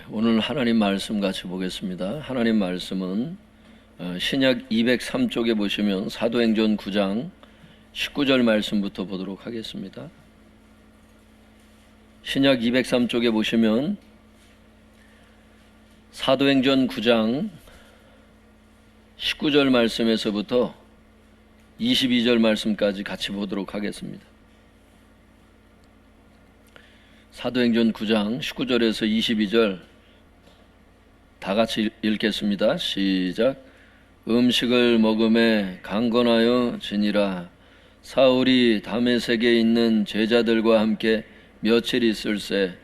오늘 하나님 말씀 같이 보겠습니다. 하나님 말씀은 신약 203쪽에 보시면 사도행전 9장 19절 말씀부터 보도록 하겠습니다. 신약 203쪽에 보시면 사도행전 9장 19절 말씀에서부터 22절 말씀까지 같이 보도록 하겠습니다. 사도행전 9장 19절에서 22절 다 같이 읽겠습니다. 시작. 음식을 먹음에 강건하여 지니라. 사울이 다메섹에 있는 제자들과 함께 며칠 있을새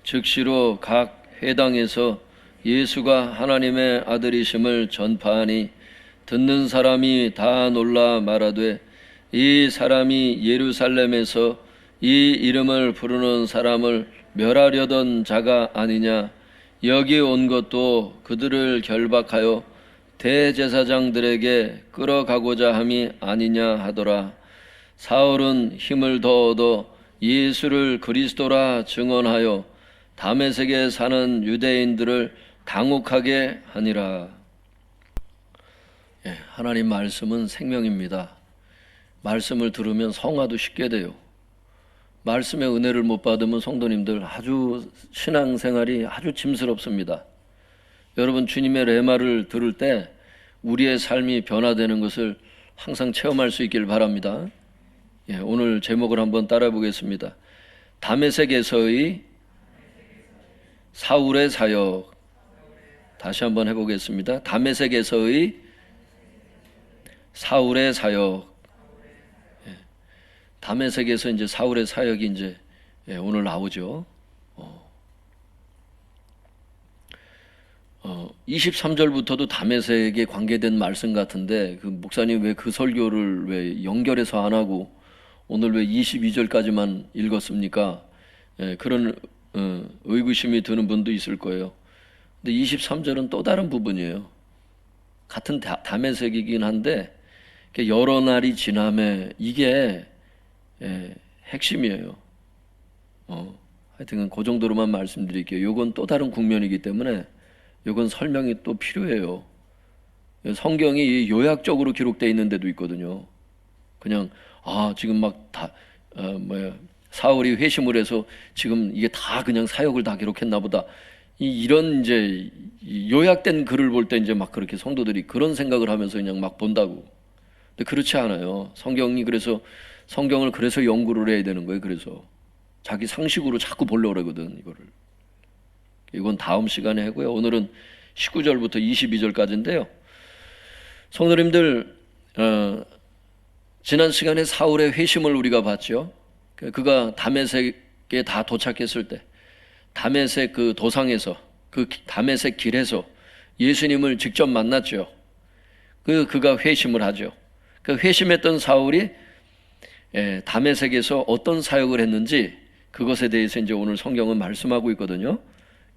즉시로 각 회당에서 예수가 하나님의 아들이심을 전파하니 듣는 사람이 다 놀라 말하되 이 사람이 예루살렘에서 이 이름을 부르는 사람을 멸하려던 자가 아니냐. 여기 온 것도 그들을 결박하여 대제사장들에게 끌어가고자 함이 아니냐 하더라. 사울은 힘을 더 얻어 예수를 그리스도라 증언하여 다메섹에 사는 유대인들을 당혹하게 하니라. 하나님 말씀은 생명입니다. 말씀을 들으면 성화도 쉽게 돼요. 말씀의 은혜를 못 받으면 성도님들 아주 신앙생활이 아주 짐스럽습니다. 여러분, 주님의 레마를 들을 때 우리의 삶이 변화되는 것을 항상 체험할 수 있길 바랍니다. 오늘 제목을 한번 따라 보겠습니다. 다메섹에서의 사울의 사역. 다시 한번 해보겠습니다. 다메섹에서의 사울의 사역. 다메섹에서 이제 사울의 사역이 이제 오늘 나오죠. 23절부터도 다메섹에 관계된 말씀 같은데 그 목사님 왜 그 설교를 왜 연결해서 안 하고 오늘 왜 22절까지만 읽었습니까? 그런 의구심이 드는 분도 있을 거예요. 근데 23절은 또 다른 부분이에요. 같은 다메섹이긴 한데 여러 날이 지남에 이게 핵심이에요. 하여튼 그 정도로만 말씀드릴게요. 이건 또 다른 국면이기 때문에 이건 설명이 또 필요해요. 성경이 요약적으로 기록되어 있는 데도 있거든요. 그냥 지금 막 사울이 회심을 해서 지금 이게 다 그냥 사역을 다 기록했나 보다. 이런 이제 요약된 글을 볼 때 이제 막 그렇게 성도들이 그런 생각을 하면서 그냥 막 본다고. 근데 그렇지 않아요. 성경을 그래서 연구를 해야 되는 거예요. 그래서 자기 상식으로 자꾸 보려고 그러거든. 이건 다음 시간에 하고요. 오늘은 19절부터 22절까지인데요. 성도님들, 지난 시간에 사울의 회심을 우리가 봤죠. 그가 다메섹에 다 도착했을 때 다메섹 그 도상에서 그 다메섹 길에서 예수님을 직접 만났죠. 그가 회심을 하죠. 그 회심했던 사울이 다메섹에서 어떤 사역을 했는지 그것에 대해서 이제 오늘 성경은 말씀하고 있거든요.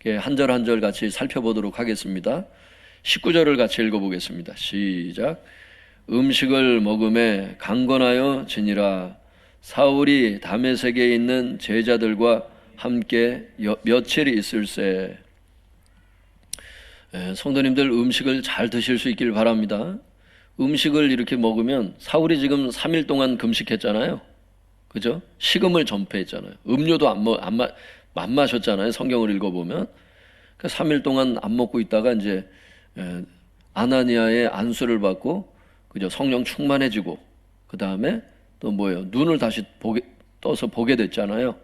한 절 한 절 같이 살펴보도록 하겠습니다. 19절을 같이 읽어보겠습니다. 시작. 음식을 먹음에 강건하여 지니라. 사울이 다메섹에 있는 제자들과 함께 며칠 있을새. 성도님들 음식을 잘 드실 수 있길 바랍니다. 음식을 이렇게 먹으면 사울이 지금 3일 동안 금식했잖아요. 그죠? 식음을 전폐했잖아요. 음료도 안 마셨잖아요. 성경을 읽어보면. 3일 동안 안 먹고 있다가 이제 아나니아의 안수를 받고 그죠? 성령 충만해지고 그 다음에 또 뭐예요? 눈을 다시 떠서 보게 됐잖아요.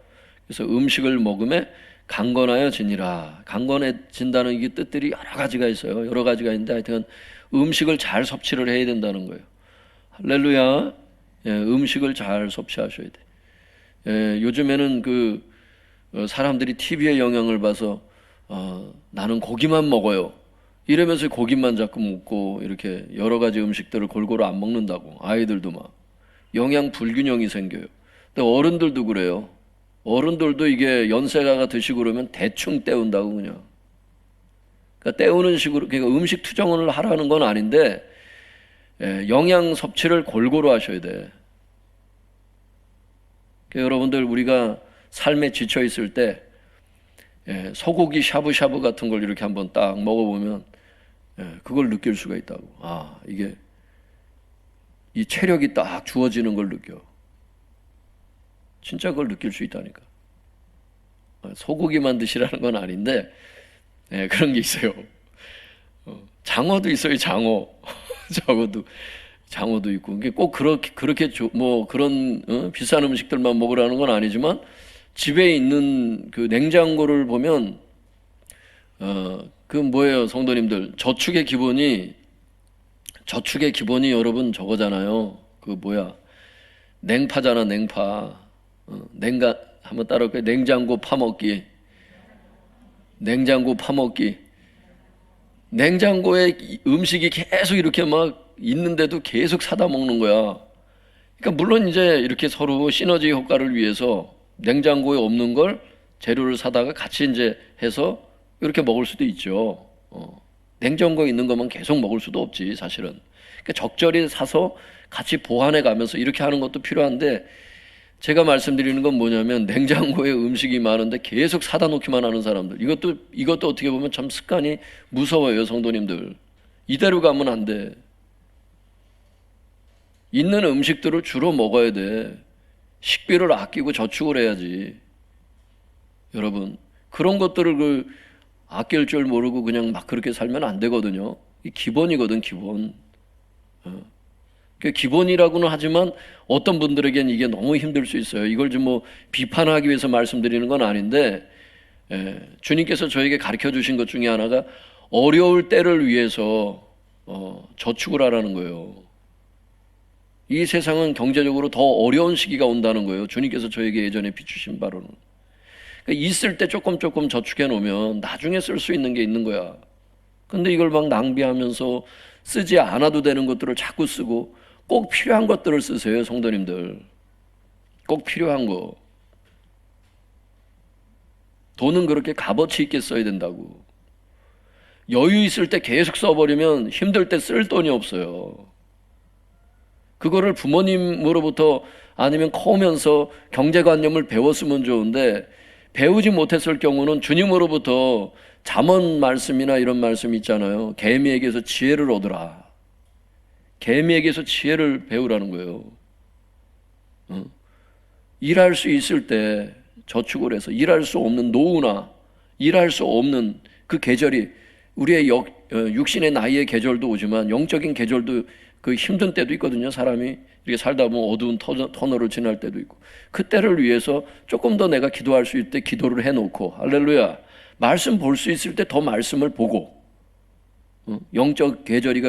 그래서 음식을 먹음에 강건하여 지니라. 강건해진다는 이 뜻들이 여러 가지가 있어요. 여러 가지가 있는데 하여튼 음식을 잘 섭취를 해야 된다는 거예요. 할렐루야. 음식을 잘 섭취하셔야 돼. 요즘에는 사람들이 TV의 영향을 봐서 나는 고기만 먹어요. 이러면서 고기만 자꾸 먹고 이렇게 여러 가지 음식들을 골고루 안 먹는다고. 아이들도 막 영양 불균형이 생겨요. 근데 어른들도 그래요. 어른들도 이게 연세가 드시고 그러면 대충 때운다고 그냥. 그러니까 때우는 식으로, 그러니까 음식 투정을 하라는 건 아닌데 영양 섭취를 골고루 하셔야 돼. 그러니까 여러분들 우리가 삶에 지쳐 있을 때 소고기 샤브샤브 같은 걸 이렇게 한번 딱 먹어보면 그걸 느낄 수가 있다고. 아, 이게 이 체력이 딱 주어지는 걸 느껴. 진짜 그걸 느낄 수 있다니까. 소고기만 드시라는 건 아닌데 그런 게 있어요. 장어도 있어요. 장어. 장어도 있고. 꼭 그렇게 뭐 그런 비싼 음식들만 먹으라는 건 아니지만 집에 있는 그 냉장고를 보면 그 뭐예요, 성도님들? 저축의 기본이 여러분 저거잖아요. 그 뭐야? 냉파잖아, 냉파. 한번 따라할까요? 냉장고 파먹기. 냉장고에 음식이 계속 이렇게 막 있는데도 계속 사다 먹는 거야. 그러니까 물론 이제 이렇게 서로 시너지 효과를 위해서 냉장고에 없는 걸 재료를 사다가 같이 이제 해서 이렇게 먹을 수도 있죠. 냉장고에 있는 것만 계속 먹을 수도 없지, 사실은. 그러니까 적절히 사서 같이 보관해 가면서 이렇게 하는 것도 필요한데, 제가 말씀드리는 건 뭐냐면 냉장고에 음식이 많은데 계속 사다 놓기만 하는 사람들. 이것도 어떻게 보면 참 습관이 무서워요, 성도님들. 이대로 가면 안 돼. 있는 음식들을 주로 먹어야 돼. 식비를 아끼고 저축을 해야지. 여러분, 그런 것들을 아낄 줄 모르고 그냥 막 그렇게 살면 안 되거든요. 이 기본이거든, 기본. 기본이라고는 하지만 어떤 분들에겐 이게 너무 힘들 수 있어요. 이걸 좀 뭐 비판하기 위해서 말씀드리는 건 아닌데, 주님께서 저에게 가르쳐 주신 것 중에 하나가 어려울 때를 위해서 저축을 하라는 거예요. 이 세상은 경제적으로 더 어려운 시기가 온다는 거예요. 주님께서 저에게 예전에 비추신 바로는. 그러니까 있을 때 조금 저축해 놓으면 나중에 쓸 수 있는 게 있는 거야. 근데 이걸 막 낭비하면서 쓰지 않아도 되는 것들을 자꾸 쓰고 꼭 필요한 것들을 쓰세요, 성도님들. 꼭 필요한 거. 돈은 그렇게 값어치 있게 써야 된다고. 여유 있을 때 계속 써버리면 힘들 때 쓸 돈이 없어요. 그거를 부모님으로부터 아니면 커오면서 경제관념을 배웠으면 좋은데 배우지 못했을 경우는 주님으로부터 잠언 말씀이나 이런 말씀 있잖아요. 개미에게서 지혜를 얻으라. 개미에게서 지혜를 배우라는 거예요. 일할 수 있을 때 저축을 해서 일할 수 없는 노후나 일할 수 없는 그 계절이 우리의 육신의 나이의 계절도 오지만 영적인 계절도 그 힘든 때도 있거든요. 사람이 이렇게 살다 보면 어두운 터널을 지날 때도 있고 그때를 위해서 조금 더 내가 기도할 수 있을 때 기도를 해놓고 할렐루야 말씀 볼 수 있을 때 더 말씀을 보고 영적 계절이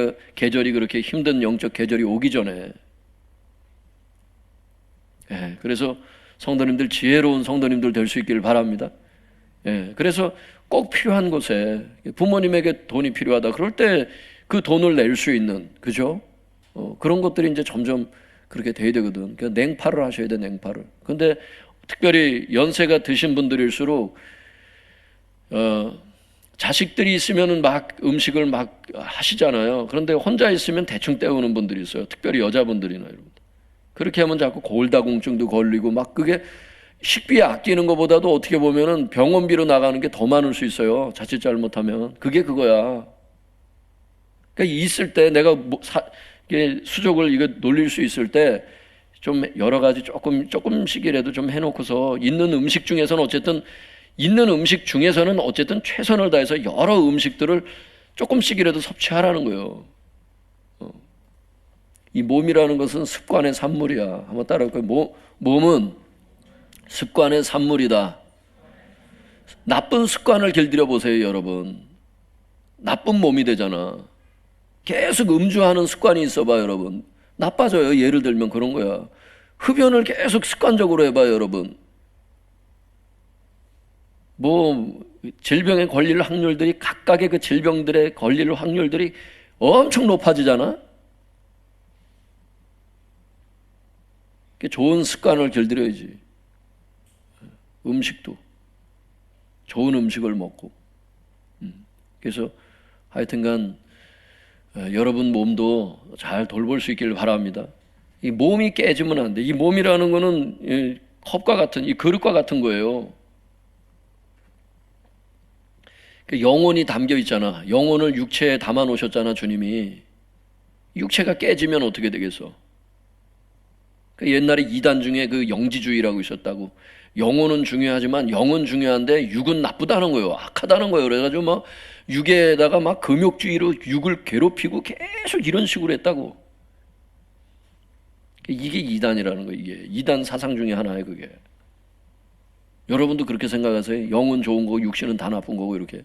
그렇게 힘든 영적 계절이 오기 전에 그래서 성도님들 지혜로운 성도님들 될 수 있기를 바랍니다. 그래서 꼭 필요한 곳에 부모님에게 돈이 필요하다 그럴 때 그 돈을 낼 수 있는 그죠? 그런 것들이 이제 점점 그렇게 돼야 되거든. 그러니까 냉파를 하셔야 돼, 냉파를. 근데 특별히 연세가 드신 분들일수록 자식들이 있으면은 막 음식을 막 하시잖아요. 그런데 혼자 있으면 대충 때우는 분들이 있어요. 특별히 여자분들이나 이런 분들. 그렇게 하면 자꾸 골다공증도 걸리고 막 그게 식비 아끼는 것보다도 어떻게 보면은 병원비로 나가는 게 더 많을 수 있어요. 자칫 잘못하면. 그게 그거야. 그러니까 있을 때 내가 수족을 이거 놀릴 수 있을 때 좀 여러 가지 조금씩이라도 좀 해놓고서 있는 음식 중에서는 어쨌든 최선을 다해서 여러 음식들을 조금씩이라도 섭취하라는 거예요. 이 몸이라는 것은 습관의 산물이야. 한번 따라할까요? 몸은 습관의 산물이다. 나쁜 습관을 길들여 보세요, 여러분. 나쁜 몸이 되잖아. 계속 음주하는 습관이 있어봐, 여러분. 나빠져요. 예를 들면 그런 거야. 흡연을 계속 습관적으로 해봐요, 여러분. 질병에 걸릴 확률들이 각각의 그 질병들에 걸릴 확률들이 엄청 높아지잖아. 좋은 습관을 길들여야지. 음식도 좋은 음식을 먹고. 그래서 하여튼간 여러분 몸도 잘 돌볼 수 있기를 바랍니다. 이 몸이 깨지면 안 돼. 이 몸이라는 거는 컵과 같은 이 그릇과 같은 거예요. 그 영혼이 담겨 있잖아. 영혼을 육체에 담아 놓으셨잖아, 주님이. 육체가 깨지면 어떻게 되겠어? 그 옛날에 이단 중에 그 영지주의라고 있었다고. 영혼은 중요하지만 영은 중요한데 육은 나쁘다는 거예요. 악하다는 거예요. 그래가지고 막 육에다가 막 금욕주의로 육을 괴롭히고 계속 이런 식으로 했다고. 이게 이단이라는 거예요. 이게 이단 사상 중에 하나예요. 그게. 여러분도 그렇게 생각하세요? 영은 좋은 거고 육신은 다 나쁜 거고 이렇게.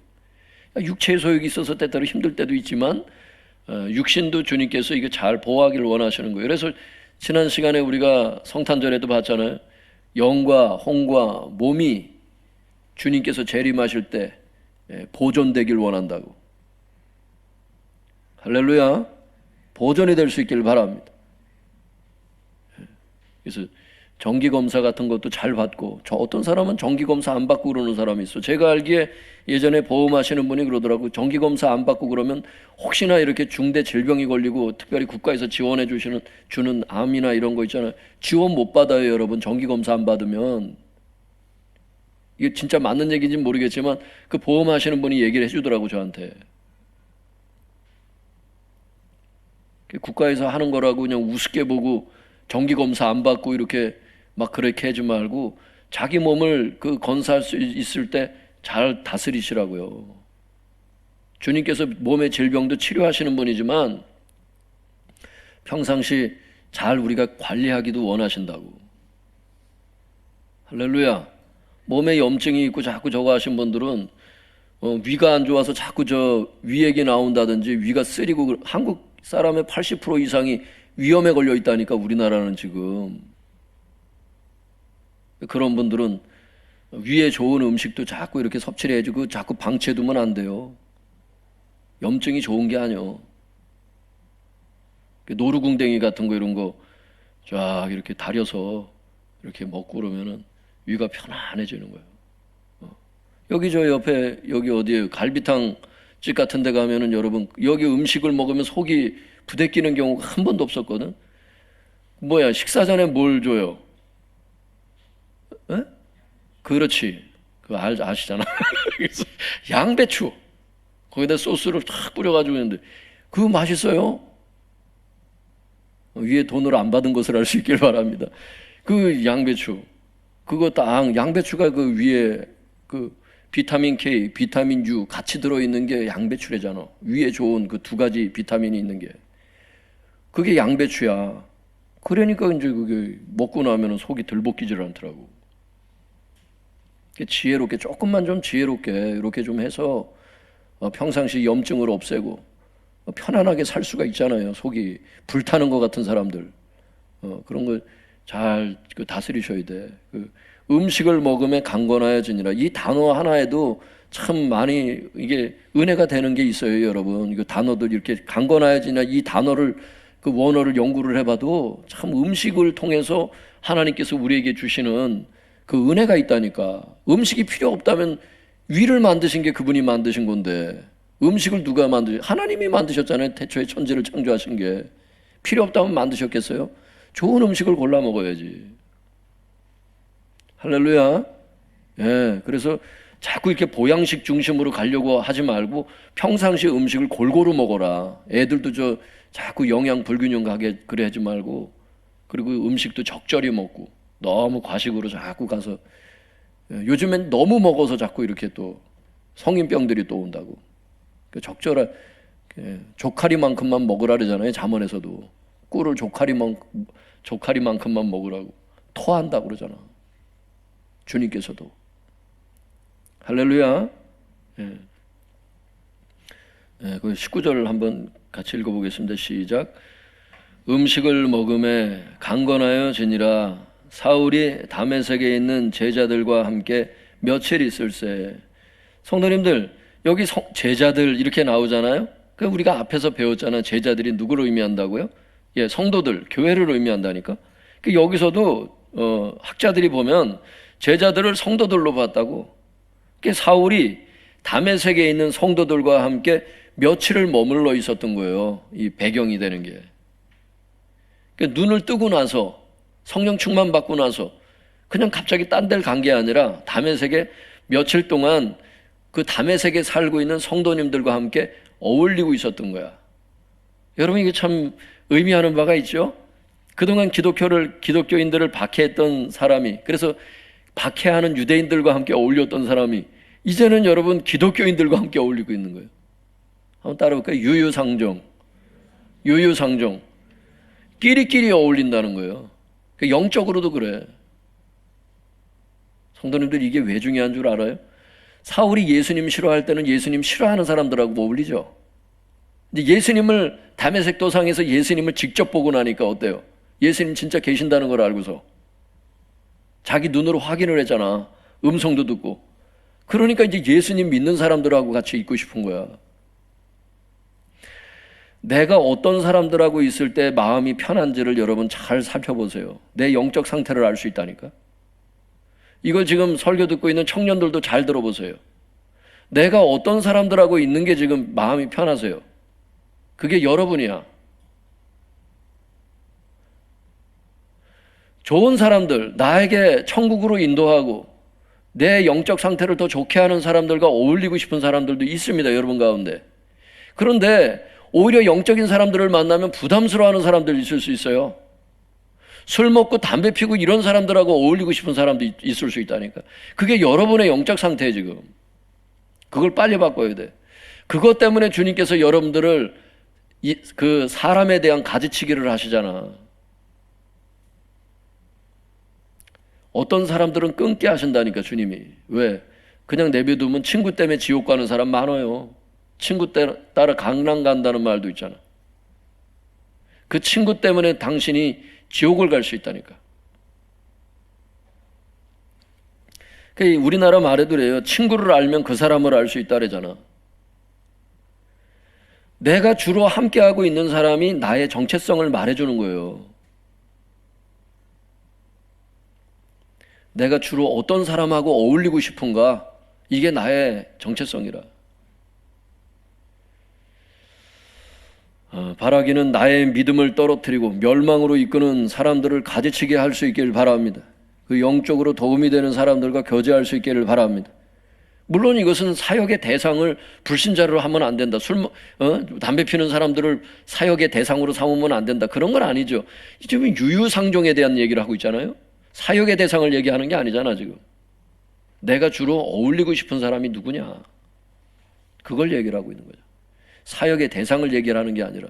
육체의 소욕이 있어서 때때로 힘들 때도 있지만 육신도 주님께서 이게 잘 보호하기를 원하시는 거예요. 그래서 지난 시간에 우리가 성탄절에도 봤잖아요. 영과 혼과 몸이 주님께서 재림하실 때 보존되길 원한다고. 할렐루야. 보존이 될 수 있길 바랍니다. 그래서 정기검사 같은 것도 잘 받고, 저 어떤 사람은 정기검사 안 받고 그러는 사람이 있어. 제가 알기에 예전에 보험하시는 분이 그러더라고. 정기검사 안 받고 그러면 혹시나 이렇게 중대 질병이 걸리고 특별히 국가에서 지원해 주는 암이나 이런 거 있잖아요. 지원 못 받아요, 여러분. 정기검사 안 받으면. 이게 진짜 맞는 얘기인지 모르겠지만 그 보험하시는 분이 얘기를 해주더라고, 저한테. 국가에서 하는 거라고 그냥 우습게 보고 정기검사 안 받고 이렇게 막 그렇게 하지 말고 자기 몸을 그 건사할 수 있을 때 잘 다스리시라고요. 주님께서 몸의 질병도 치료하시는 분이지만 평상시 잘 우리가 관리하기도 원하신다고. 할렐루야. 몸에 염증이 있고 자꾸 저거 하신 분들은 위가 안 좋아서 자꾸 저 위액이 나온다든지 위가 쓰리고, 한국 사람의 80% 이상이 위염에 걸려 있다니까, 우리나라는 지금. 그런 분들은 위에 좋은 음식도 자꾸 이렇게 섭취를 해주고 자꾸 방치해두면 안 돼요. 염증이 좋은 게 아니요. 노루궁뎅이 같은 거 이런 거 쫙 이렇게 다려서 이렇게 먹고 그러면은 위가 편안해지는 거예요. 여기 저 옆에 여기 어디에 갈비탕 집 같은 데 가면은 여러분 여기 음식을 먹으면 속이 부대끼는 경우가 한 번도 없었거든. 뭐야, 식사 전에 뭘 줘요? 에? 그렇지. 그거 아시잖아. 그래서 양배추. 거기다 소스를 탁 뿌려가지고 있는데 그거 맛있어요. 위에 돈을 안 받은 것을 알 수 있길 바랍니다. 그 양배추. 그거 딱, 양배추가 그 위에 그 비타민 K, 비타민 U 같이 들어있는 게 양배추래잖아. 위에 좋은 그 두 가지 비타민이 있는 게. 그게 양배추야. 그러니까 이제 그게 먹고 나면 속이 들볶이질 않더라고. 지혜롭게, 조금만 좀 지혜롭게 이렇게 좀 해서 평상시 염증을 없애고 편안하게 살 수가 있잖아요. 속이 불타는 것 같은 사람들. 그런 거 잘 다스리셔야 돼. 음식을 먹으면 강건하여지니라. 이 단어 하나에도 참 많이 이게 은혜가 되는 게 있어요, 여러분. 이거 단어들 이렇게 강건하여지니라, 이 단어를 그 원어를 연구를 해봐도 참 음식을 통해서 하나님께서 우리에게 주시는 그 은혜가 있다니까. 음식이 필요 없다면 위를 만드신 게 그분이 만드신 건데 음식을 누가 하나님이 만드셨잖아요. 태초에 천지를 창조하신 게. 필요 없다면 만드셨겠어요? 좋은 음식을 골라 먹어야지. 할렐루야. 예, 그래서 자꾸 이렇게 보양식 중심으로 가려고 하지 말고 평상시 음식을 골고루 먹어라. 애들도 저 자꾸 영양 불균형 가게 그래 하지 말고, 그리고 음식도 적절히 먹고, 너무 과식으로 자꾸 가서, 요즘엔 너무 먹어서 자꾸 이렇게 또 성인병들이 또 온다고. 적절한 조카리만큼만 먹으라 그러잖아요. 잠언에서도 꿀을 조카리만큼만 먹으라고. 토한다고 그러잖아, 주님께서도. 할렐루야. 예. 그 19절을 한번 같이 읽어보겠습니다. 시작. 음식을 먹음에 강건하여지니라. 사울이 다메섹에 있는 제자들과 함께 며칠 있을새. 성도님들, 여기 제자들 이렇게 나오잖아요. 그 우리가 앞에서 배웠잖아요. 제자들이 누구를 의미한다고요? 예, 성도들, 교회를 의미한다니까. 여기서도 학자들이 보면 제자들을 성도들로 봤다고. 사울이 다메섹에 있는 성도들과 함께 며칠을 머물러 있었던 거예요. 이 배경이 되는 게. 눈을 뜨고 나서, 성령 충만 받고 나서 그냥 갑자기 딴 데를 간 게 아니라 다메섹에 며칠 동안 그 다메섹에 살고 있는 성도님들과 함께 어울리고 있었던 거야. 여러분, 이게 참 의미하는 바가 있죠? 그동안 기독교인들을 박해했던 사람이, 그래서 박해하는 유대인들과 함께 어울렸던 사람이 이제는 여러분 기독교인들과 함께 어울리고 있는 거예요. 한번 따라볼까요? 유유상종. 유유상종. 끼리끼리 어울린다는 거예요. 영적으로도 그래. 성도님들, 이게 왜 중요한 줄 알아요? 사울이 예수님 싫어할 때는 예수님 싫어하는 사람들하고 어울리죠. 근데 예수님을 다메섹 도상에서 예수님을 직접 보고 나니까 어때요? 예수님 진짜 계신다는 걸 알고서 자기 눈으로 확인을 했잖아. 음성도 듣고. 그러니까 이제 예수님 믿는 사람들하고 같이 있고 싶은 거야. 내가 어떤 사람들하고 있을 때 마음이 편한지를 여러분 잘 살펴보세요. 내 영적 상태를 알 수 있다니까. 이거 지금 설교 듣고 있는 청년들도 잘 들어보세요. 내가 어떤 사람들하고 있는 게 지금 마음이 편하세요? 그게 여러분이야. 좋은 사람들, 나에게 천국으로 인도하고 내 영적 상태를 더 좋게 하는 사람들과 어울리고 싶은 사람들도 있습니다, 여러분 가운데. 그런데 오히려 영적인 사람들을 만나면 부담스러워하는 사람들 있을 수 있어요. 술 먹고 담배 피고 이런 사람들하고 어울리고 싶은 사람도 있을 수 있다니까. 그게 여러분의 영적 상태예요, 지금. 그걸 빨리 바꿔야 돼. 그것 때문에 주님께서 여러분들을 그 사람에 대한 가지치기를 하시잖아. 어떤 사람들은 끊게 하신다니까, 주님이. 왜? 그냥 내버려두면 친구 때문에 지옥 가는 사람 많아요. 친구 따라 강남 간다는 말도 있잖아. 그 친구 때문에 당신이 지옥을 갈 수 있다니까. 우리나라 말에도 그래요. 친구를 알면 그 사람을 알 수 있다 그러잖아. 내가 주로 함께하고 있는 사람이 나의 정체성을 말해주는 거예요. 내가 주로 어떤 사람하고 어울리고 싶은가? 이게 나의 정체성이라. 바라기는 나의 믿음을 떨어뜨리고 멸망으로 이끄는 사람들을 가지치게 할 수 있기를 바랍니다. 그 영적으로 도움이 되는 사람들과 교제할 수 있기를 바랍니다. 물론 이것은 사역의 대상을 불신자로 하면 안 된다. 담배 피우는 사람들을 사역의 대상으로 삼으면 안 된다. 그런 건 아니죠. 지금 유유상종에 대한 얘기를 하고 있잖아요. 사역의 대상을 얘기하는 게 아니잖아, 지금. 내가 주로 어울리고 싶은 사람이 누구냐. 그걸 얘기를 하고 있는 거죠. 사역의 대상을 얘기하는 게 아니라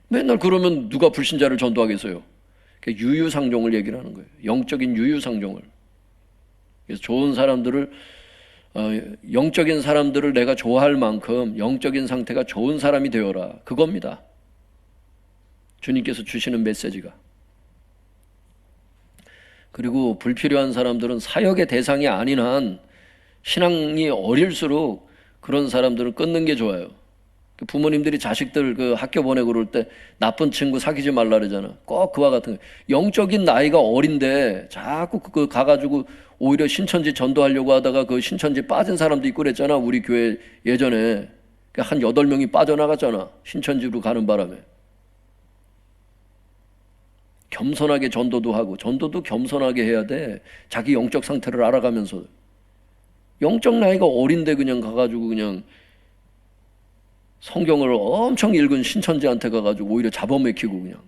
맨날 그러면 누가 불신자를 전도하겠어요? 유유상종을 얘기를 하는 거예요. 영적인 유유상종을. 그래서 좋은 사람들을 영적인 사람들을 내가 좋아할 만큼 영적인 상태가 좋은 사람이 되어라. 그겁니다. 주님께서 주시는 메시지가. 그리고 불필요한 사람들은 사역의 대상이 아닌 한 신앙이 어릴수록 그런 사람들을 끊는 게 좋아요. 부모님들이 자식들 그 학교 보내고 그럴 때 나쁜 친구 사귀지 말라 그러잖아. 꼭 그와 같은 거. 영적인 나이가 어린데 자꾸 그 가가지고 오히려 신천지 전도하려고 하다가 그 신천지 빠진 사람도 있고 그랬잖아. 우리 교회 예전에 한 8명이 빠져나갔잖아. 신천지로 가는 바람에. 겸손하게 전도도 하고, 전도도 겸손하게 해야 돼. 자기 영적 상태를 알아가면서. 영적 나이가 어린데 그냥 가가지고 그냥 성경을 엄청 읽은 신천지한테 가가지고 오히려 잡아먹히고 그냥.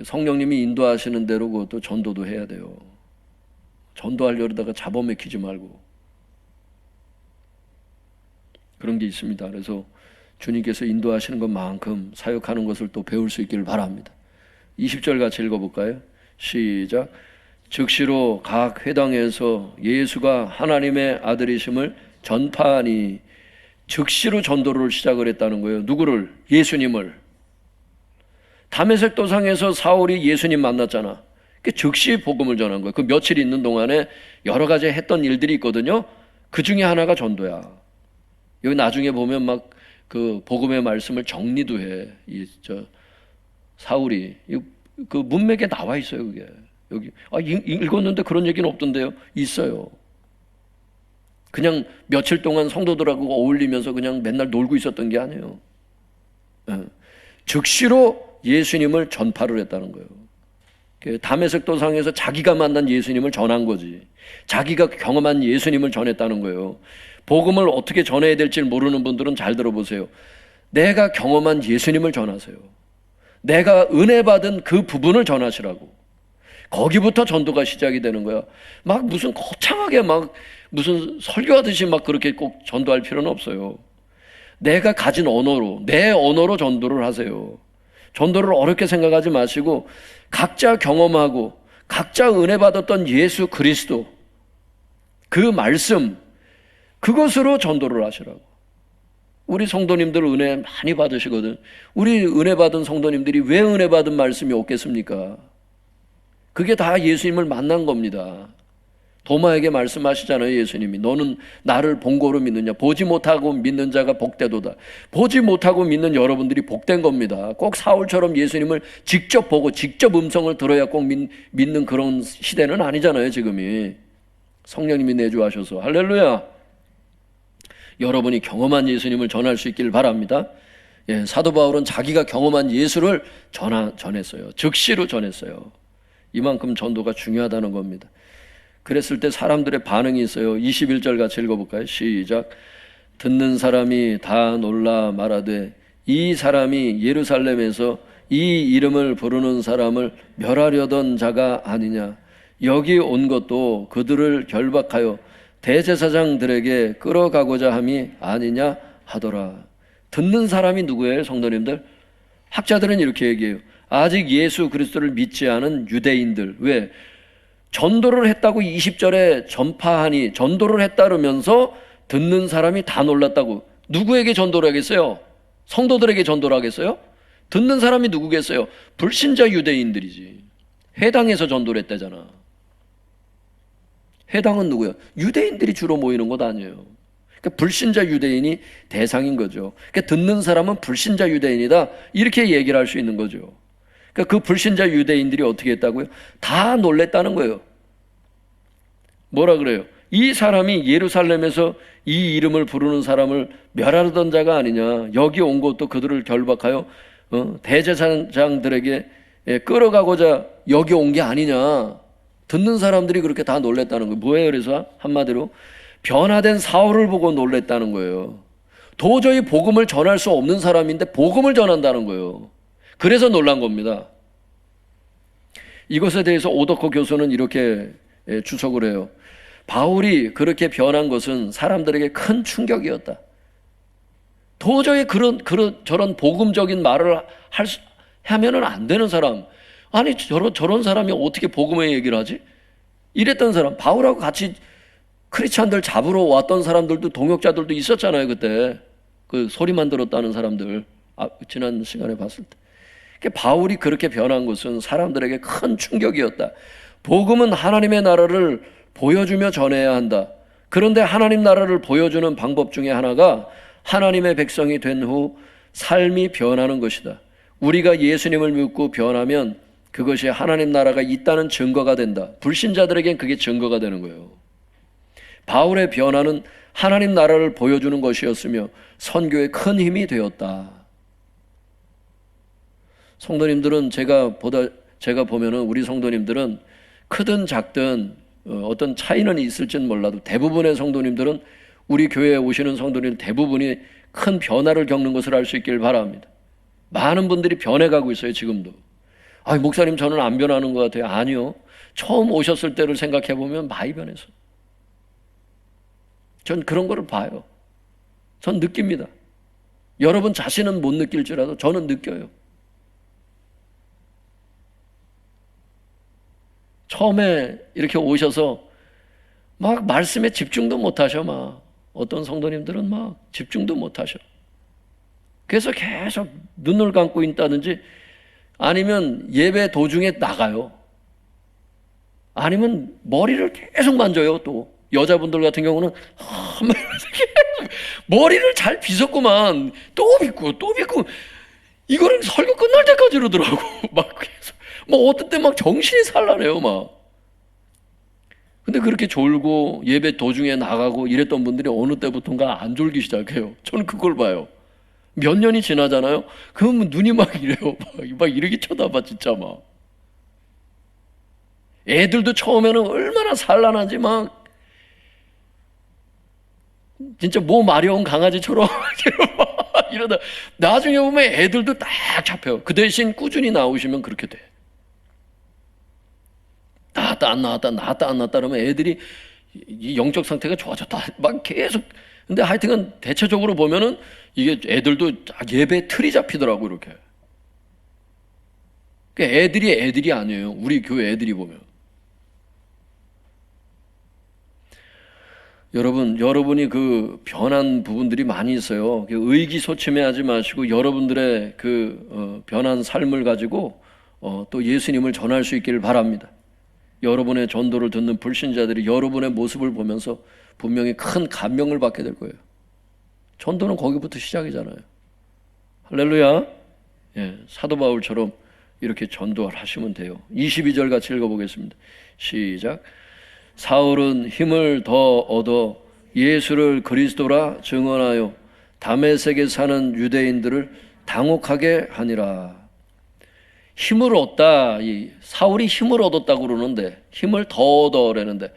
성령님이 인도하시는 대로 그것도 전도도 해야 돼요. 전도하려다가 잡아먹히지 말고. 그런 게 있습니다. 그래서 주님께서 인도하시는 것만큼 사역하는 것을 또 배울 수 있기를 바랍니다. 20절 같이 읽어볼까요? 시작. 즉시로 각 회당에서 예수가 하나님의 아들이심을 전파하니. 즉시로 전도를 시작을 했다는 거예요. 누구를? 예수님을. 다메섹 도상에서 사울이 예수님 만났잖아. 즉시 복음을 전한 거예요. 그 며칠 있는 동안에 여러 가지 했던 일들이 있거든요. 그 중에 하나가 전도야. 여기 나중에 보면 막 그 복음의 말씀을 정리도 해. 사울이 그 문맥에 나와 있어요. 그게 여기 읽었는데 그런 얘기는 없던데요. 있어요. 그냥 며칠 동안 성도들하고 어울리면서 그냥 맨날 놀고 있었던 게 아니에요. 즉시로 예수님을 전파를 했다는 거예요. 다메섹 도상에서 자기가 만난 예수님을 전한 거지. 자기가 경험한 예수님을 전했다는 거예요. 복음을 어떻게 전해야 될지 모르는 분들은 잘 들어보세요. 내가 경험한 예수님을 전하세요. 내가 은혜 받은 그 부분을 전하시라고. 거기부터 전도가 시작이 되는 거야. 막 무슨 거창하게 막 무슨 설교하듯이 막 그렇게 꼭 전도할 필요는 없어요. 내가 가진 언어로, 내 언어로 전도를 하세요. 전도를 어렵게 생각하지 마시고 각자 경험하고 각자 은혜 받았던 예수 그리스도 그 말씀, 그것으로 전도를 하시라고. 우리 성도님들 은혜 많이 받으시거든. 우리 은혜 받은 성도님들이 왜 은혜 받은 말씀이 없겠습니까? 그게 다 예수님을 만난 겁니다. 도마에게 말씀하시잖아요. 예수님이 너는 나를 본고로 믿느냐. 보지 못하고 믿는 자가 복되도다. 보지 못하고 믿는 여러분들이 복된 겁니다. 꼭 사울처럼 예수님을 직접 보고 직접 음성을 들어야 꼭 믿는 그런 시대는 아니잖아요. 지금이 성령님이 내주하셔서. 할렐루야. 여러분이 경험한 예수님을 전할 수 있길 바랍니다. 예, 사도 바울은 자기가 경험한 예수를 전했어요. 즉시로 전했어요. 이만큼 전도가 중요하다는 겁니다. 그랬을 때 사람들의 반응이 있어요. 21절 같이 읽어볼까요? 시작. 듣는 사람이 다 놀라 말하되 이 사람이 예루살렘에서 이 이름을 부르는 사람을 멸하려던 자가 아니냐. 여기 온 것도 그들을 결박하여 대제사장들에게 끌어가고자 함이 아니냐 하더라. 듣는 사람이 누구예요, 성도님들? 학자들은 이렇게 얘기해요. 아직 예수 그리스도를 믿지 않은 유대인들. 왜? 전도를 했다고 20절에 전파하니 전도를 했다면서 듣는 사람이 다 놀랐다고. 누구에게 전도를 하겠어요? 성도들에게 전도를 하겠어요? 듣는 사람이 누구겠어요? 불신자 유대인들이지. 해당에서 전도를 했다잖아. 해당은 누구야? 유대인들이 주로 모이는 것 아니에요. 그러니까 불신자 유대인이 대상인 거죠. 그러니까 듣는 사람은 불신자 유대인이다. 이렇게 얘기를 할 수 있는 거죠. 그러니까 그 불신자 유대인들이 어떻게 했다고요? 다 놀랬다는 거예요. 뭐라 그래요? 이 사람이 예루살렘에서 이 이름을 부르는 사람을 멸하던 자가 아니냐. 여기 온 것도 그들을 결박하여 대제사장들에게 끌어가고자 여기 온 게 아니냐. 듣는 사람들이 그렇게 다 놀랬다는 거예요. 뭐예요? 그래서 한마디로 변화된 사울을 보고 놀랬다는 거예요. 도저히 복음을 전할 수 없는 사람인데 복음을 전한다는 거예요. 그래서 놀란 겁니다. 이것에 대해서 오더커 교수는 이렇게 주석을 해요. 바울이 그렇게 변한 것은 사람들에게 큰 충격이었다. 도저히 저런 복음적인 말을 하면은 안 되는 사람. 아니 저런 사람이 어떻게 복음의 얘기를 하지? 이랬던 사람. 바울하고 같이 크리스찬들 잡으러 왔던 사람들도 동역자들도 있었잖아요. 그때 그 소리만 들었다는 사람들. 지난 시간에 봤을 때. 바울이 그렇게 변한 것은 사람들에게 큰 충격이었다. 복음은 하나님의 나라를 보여주며 전해야 한다. 그런데 하나님 나라를 보여주는 방법 중에 하나가 하나님의 백성이 된 후 삶이 변하는 것이다. 우리가 예수님을 믿고 변하면 그것이 하나님 나라가 있다는 증거가 된다. 불신자들에겐 그게 증거가 되는 거예요. 바울의 변화는 하나님 나라를 보여주는 것이었으며 선교에 큰 힘이 되었다. 성도님들은 제가 보면은 우리 성도님들은 크든 작든 어떤 차이는 있을지는 몰라도 대부분의 성도님들은 우리 교회에 오시는 성도님 대부분이 큰 변화를 겪는 것을 알 수 있길 바랍니다. 많은 분들이 변해가고 있어요. 지금도. 목사님 저는 안 변하는 것 같아요. 아니요. 처음 오셨을 때를 생각해 보면 많이 변해서. 전 그런 거를 봐요. 전 느낍니다. 여러분 자신은 못 느낄지라도 저는 느껴요. 처음에 이렇게 오셔서 막 말씀에 집중도 못 하셔. 막 어떤 성도님들은 막 집중도 못 하셔. 그래서 계속 눈을 감고 있다든지 아니면 예배 도중에 나가요. 아니면 머리를 계속 만져요. 또 여자분들 같은 경우는 머리를 잘 빗었구만. 또 빗고 이거는 설교 끝날 때까지 이러더라고. 막 계속 어떤 때 막 정신이 산란해요. 막. 근데 그렇게 졸고 예배 도중에 나가고 이랬던 분들이 어느 때부터인가 안 졸기 시작해요. 저는 그걸 봐요. 몇 년이 지나잖아요. 그러면 눈이 막 이래요. 막 이렇게 쳐다봐 진짜 막. 애들도 처음에는 얼마나 산란하지 막 진짜 뭐 마려운 강아지처럼 이러다 나중에 보면 애들도 딱 잡혀요. 그 대신 꾸준히 나오시면 그렇게 돼. 나왔다 안 나왔다 그러면 애들이 이 영적 상태가 좋아졌다 막 계속. 근데 하여튼 대체적으로 보면은 이게 애들도 예배 틀이 잡히더라고 이렇게. 애들이 아니에요. 우리 교회 애들이 보면. 여러분이 그 변한 부분들이 많이 있어요. 의기소침해하지 마시고 여러분들의 그 변한 삶을 가지고 또 예수님을 전할 수 있기를 바랍니다. 여러분의 전도를 듣는 불신자들이 여러분의 모습을 보면서 분명히 큰 감명을 받게 될 거예요. 전도는 거기부터 시작이잖아요. 할렐루야. 예, 사도 바울처럼 이렇게 전도를 하시면 돼요. 22절 같이 읽어보겠습니다. 시작. 사울은 힘을 더 얻어 예수를 그리스도라 증언하여 다메섹에 사는 유대인들을 당혹하게 하니라. 힘을 얻다. 이 사울이 힘을 얻었다고 그러는데 힘을 더 얻어라는데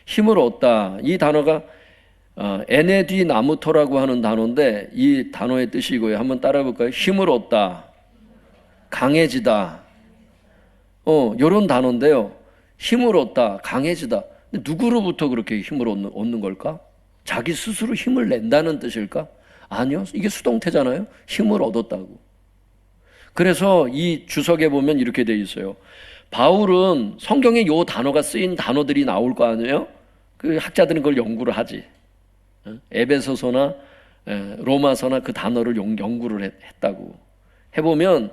힘을 얻다. 이 단어가 에네디 나무토라고 하는 단어인데 이 단어의 뜻이 이거예요. 한번 따라해 볼까요? 힘을 얻다. 강해지다. 이런 단어인데요. 힘을 얻다. 강해지다. 근데 누구로부터 그렇게 힘을 얻는 걸까? 자기 스스로 힘을 낸다는 뜻일까? 아니요. 이게 수동태잖아요. 힘을 얻었다고. 그래서 이 주석에 보면 이렇게 돼 있어요. 바울은 성경에 요 단어가 쓰인 단어들이 나올 거 아니에요? 그 학자들은 그걸 연구를 하지. 에베소서나 로마서나 그 단어를 연구를 했다고. 해보면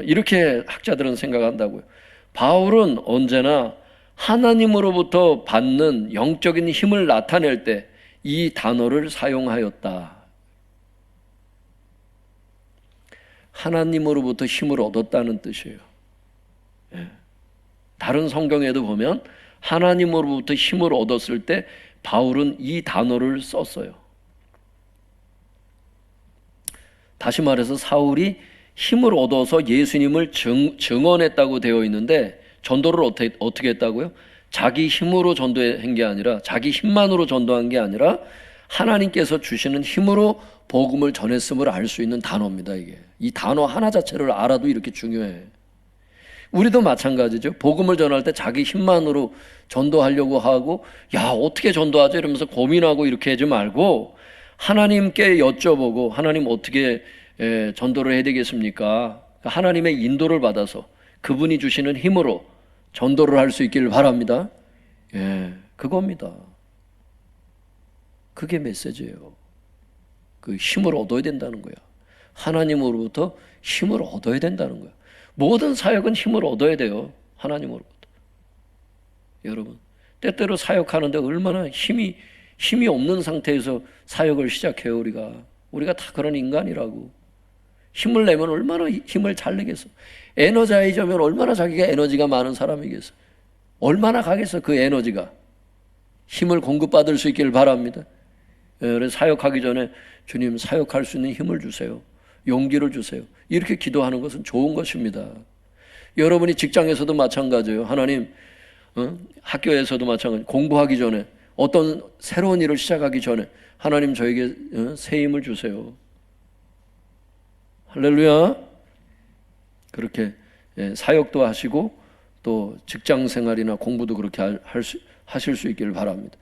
이렇게 학자들은 생각한다고요. 바울은 언제나 하나님으로부터 받는 영적인 힘을 나타낼 때 이 단어를 사용하였다. 하나님으로부터 힘을 얻었다는 뜻이에요. 다른 성경에도 보면 하나님으로부터 힘을 얻었을 때 바울은 이 단어를 썼어요. 다시 말해서 사울이 힘을 얻어서 예수님을 증언했다고 되어 있는데 전도를 어떻게 했다고요? 자기 힘으로 전도한 게 아니라 자기 힘만으로 전도한 게 아니라 하나님께서 주시는 힘으로 복음을 전했음을 알 수 있는 단어입니다. 이게 이 단어 하나 자체를 알아도 이렇게 중요해. 우리도 마찬가지죠. 복음을 전할 때 자기 힘만으로 전도하려고 하고 야 어떻게 전도하죠? 이러면서 고민하고 이렇게 하지 말고 하나님께 여쭤보고 하나님 어떻게 전도를 해야 되겠습니까? 하나님의 인도를 받아서 그분이 주시는 힘으로 전도를 할 수 있기를 바랍니다. 예, 그겁니다. 그게 메시지예요. 그 힘을 얻어야 된다는 거야. 하나님으로부터 힘을 얻어야 된다는 거야. 모든 사역은 힘을 얻어야 돼요. 하나님으로부터. 여러분, 때때로 사역하는데 얼마나 힘이 없는 상태에서 사역을 시작해요. 우리가 다 그런 인간이라고. 힘을 내면 얼마나 힘을 잘 내겠어. 에너자이저면 얼마나 자기가 에너지가 많은 사람이겠어. 얼마나 가겠어 그 에너지가. 힘을 공급받을 수 있기를 바랍니다. 그래서 사역하기 전에 주님 사역할 수 있는 힘을 주세요. 용기를 주세요. 이렇게 기도하는 것은 좋은 것입니다. 여러분이 직장에서도 마찬가지예요. 하나님, 학교에서도 마찬가지. 공부하기 전에 어떤 새로운 일을 시작하기 전에 하나님 저에게 새 힘을 주세요. 할렐루야. 그렇게 사역도 하시고 또 직장 생활이나 공부도 그렇게 하실 수 있기를 바랍니다.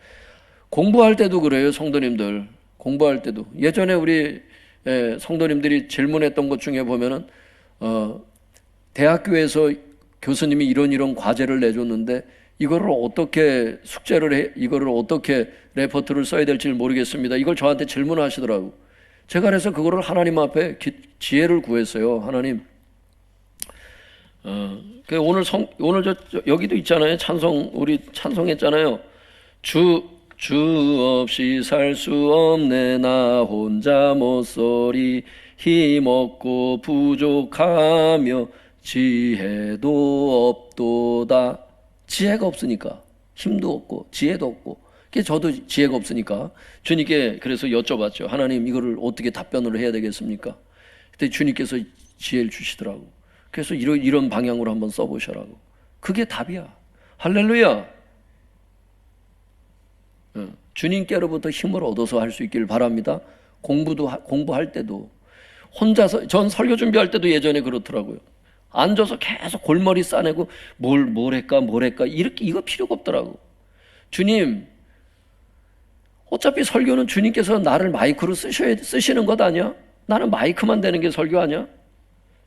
공부할 때도 그래요. 성도님들 공부할 때도 예전에 우리 성도님들이 질문했던 것 중에 보면은 대학교에서 교수님이 이런 과제를 내줬는데 이거를 어떻게 숙제를 해, 이거를 어떻게 레포트를 써야 될지 모르겠습니다. 이걸 저한테 질문하시더라고. 제가 그래서 그거를 하나님 앞에 지혜를 구했어요. 하나님, 오늘 여기도 있잖아요. 우리 찬송했잖아요. 주 없이 살 수 없네 나 혼자 못서리 힘없고 부족하며 지혜도 없도다. 지혜가 없으니까 힘도 없고 지혜도 없고 저도 지혜가 없으니까 주님께 그래서 여쭤봤죠. 하나님 이거를 어떻게 답변을 해야 되겠습니까? 그때 주님께서 지혜를 주시더라고. 그래서 이런 방향으로 한번 써보셔라고. 그게 답이야. 할렐루야. 주님께로부터 힘을 얻어서 할 수 있길 바랍니다. 공부할 때도 혼자서, 전 설교 준비할 때도 예전에 그렇더라고요. 앉아서 계속 골머리 싸내고 뭘 할까 이렇게, 이거 필요가 없더라고. 주님, 어차피 설교는 주님께서 나를 마이크로 쓰시는 것 아니야? 나는 마이크만 되는 게 설교 아니야?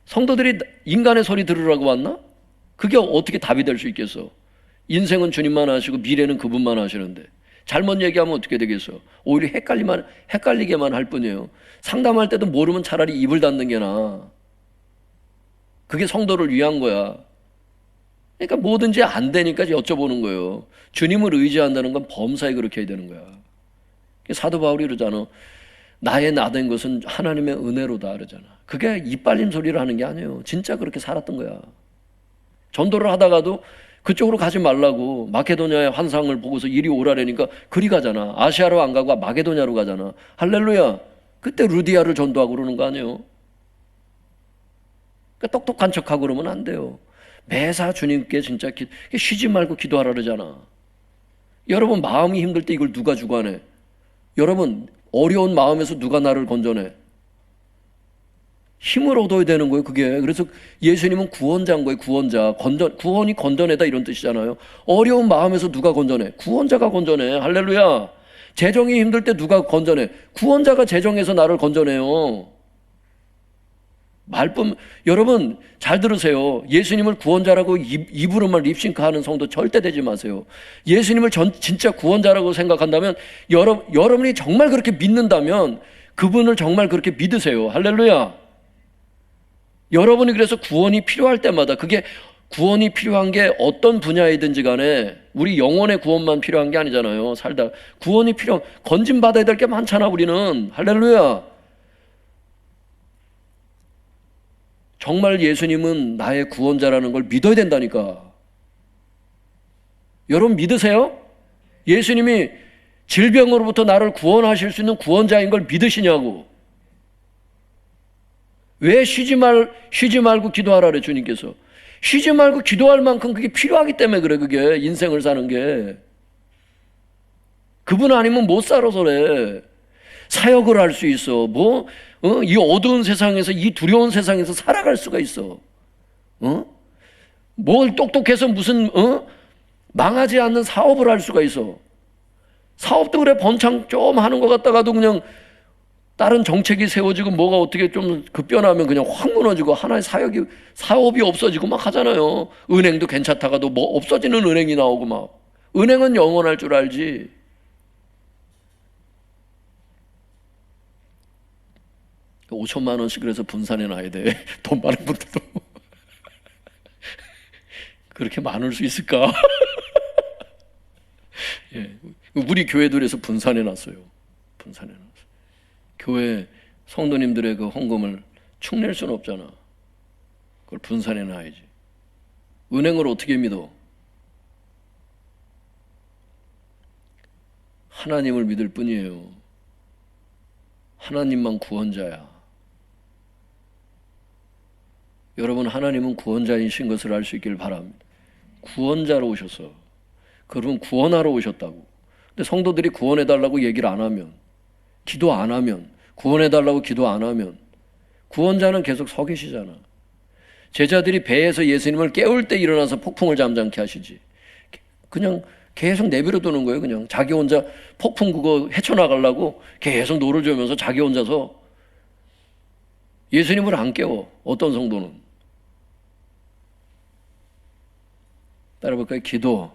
성도들이 인간의 소리 들으라고 왔나? 그게 어떻게 답이 될 수 있겠어? 인생은 주님만 하시고 미래는 그분만 하시는데 잘못 얘기하면 어떻게 되겠어? 오히려 헷갈리게만 할 뿐이에요. 상담할 때도 모르면 차라리 입을 닫는 게 나아. 그게 성도를 위한 거야. 그러니까 뭐든지 안 되니까 여쭤보는 거예요. 주님을 의지한다는 건 범사에 그렇게 해야 되는 거야. 사도 바울이 그러잖아. 나의 나된 것은 하나님의 은혜로다 그러잖아. 그게 이빨림 소리를 하는 게 아니에요. 진짜 그렇게 살았던 거야. 전도를 하다가도 그쪽으로 가지 말라고 마케도냐의 환상을 보고서 이리 오라라니까 그리 가잖아. 아시아로 안 가고 마게도냐로 가잖아. 할렐루야. 그때 루디아를 전도하고 그러는 거 아니에요. 그러니까 똑똑한 척하고 그러면 안 돼요. 매사 주님께 진짜 쉬지 말고 기도하라 그러잖아. 여러분 마음이 힘들 때 이걸 누가 주관해? 여러분 어려운 마음에서 누가 나를 건져내? 힘을 얻어야 되는 거예요, 그게. 그래서 예수님은 구원자인 거예요, 구원자. 구원이 건져내다 이런 뜻이잖아요. 어려운 마음에서 누가 건져내? 구원자가 건져내. 할렐루야. 재정이 힘들 때 누가 건져내? 구원자가 재정에서 나를 건져내요. 여러분 잘 들으세요. 예수님을 구원자라고 입으로만 립싱크하는 성도 절대 되지 마세요. 예수님을 진짜 구원자라고 생각한다면 여러분이 정말 그렇게 믿는다면 그분을 정말 그렇게 믿으세요. 할렐루야. 여러분이 그래서 구원이 필요할 때마다, 그게 구원이 필요한 게 어떤 분야이든지 간에 우리 영혼의 구원만 필요한 게 아니잖아요. 살다 구원이 건진받아야 될 게 많잖아 우리는. 할렐루야. 정말 예수님은 나의 구원자라는 걸 믿어야 된다니까. 여러분 믿으세요? 예수님이 질병으로부터 나를 구원하실 수 있는 구원자인 걸 믿으시냐고. 왜 쉬지 말고 기도하라 그래 주님께서. 쉬지 말고 기도할 만큼 그게 필요하기 때문에 그래. 그게 인생을 사는 게. 그분 아니면 못 살아서 그래. 사역을 할 수 있어. 이 어두운 세상에서, 이 두려운 세상에서 살아갈 수가 있어. 뭘 똑똑해서 무슨 망하지 않는 사업을 할 수가 있어. 사업도 그래 번창 좀 하는 것 같다가도 그냥 다른 정책이 세워지고 뭐가 어떻게 좀 급변하면 그냥 확 무너지고 하나의 사업이 없어지고 막 하잖아요. 은행도 괜찮다가도 뭐 없어지는 은행이 나오고 막. 은행은 영원할 줄 알지. 5천만 원씩 그래서 분산해 놔야 돼. 돈 많은 분들도. 그렇게 많을 수 있을까? 예. 우리 교회도 그래서 분산해 놨어요. 분산해 놨어요. 교회 성도님들의 그 헌금을 축낼 수는 없잖아. 그걸 분산해 놔야지. 은행을 어떻게 믿어? 하나님을 믿을 뿐이에요. 하나님만 구원자야. 여러분 하나님은 구원자이신 것을 알 수 있길 바랍니다. 구원자로 오셔서, 그러면 구원하러 오셨다고. 근데 성도들이 구원해달라고 얘기를 안 하면, 기도 안 하면, 구원해달라고 기도 안 하면 구원자는 계속 서 계시잖아. 제자들이 배에서 예수님을 깨울 때 일어나서 폭풍을 잠잠케 하시지. 그냥 계속 내버려 두는 거예요. 그냥 자기 혼자 폭풍 그거 헤쳐나가려고 계속 노를 저으면서 자기 혼자서. 예수님을 안 깨워. 어떤 성도는. 따라볼까요? 기도.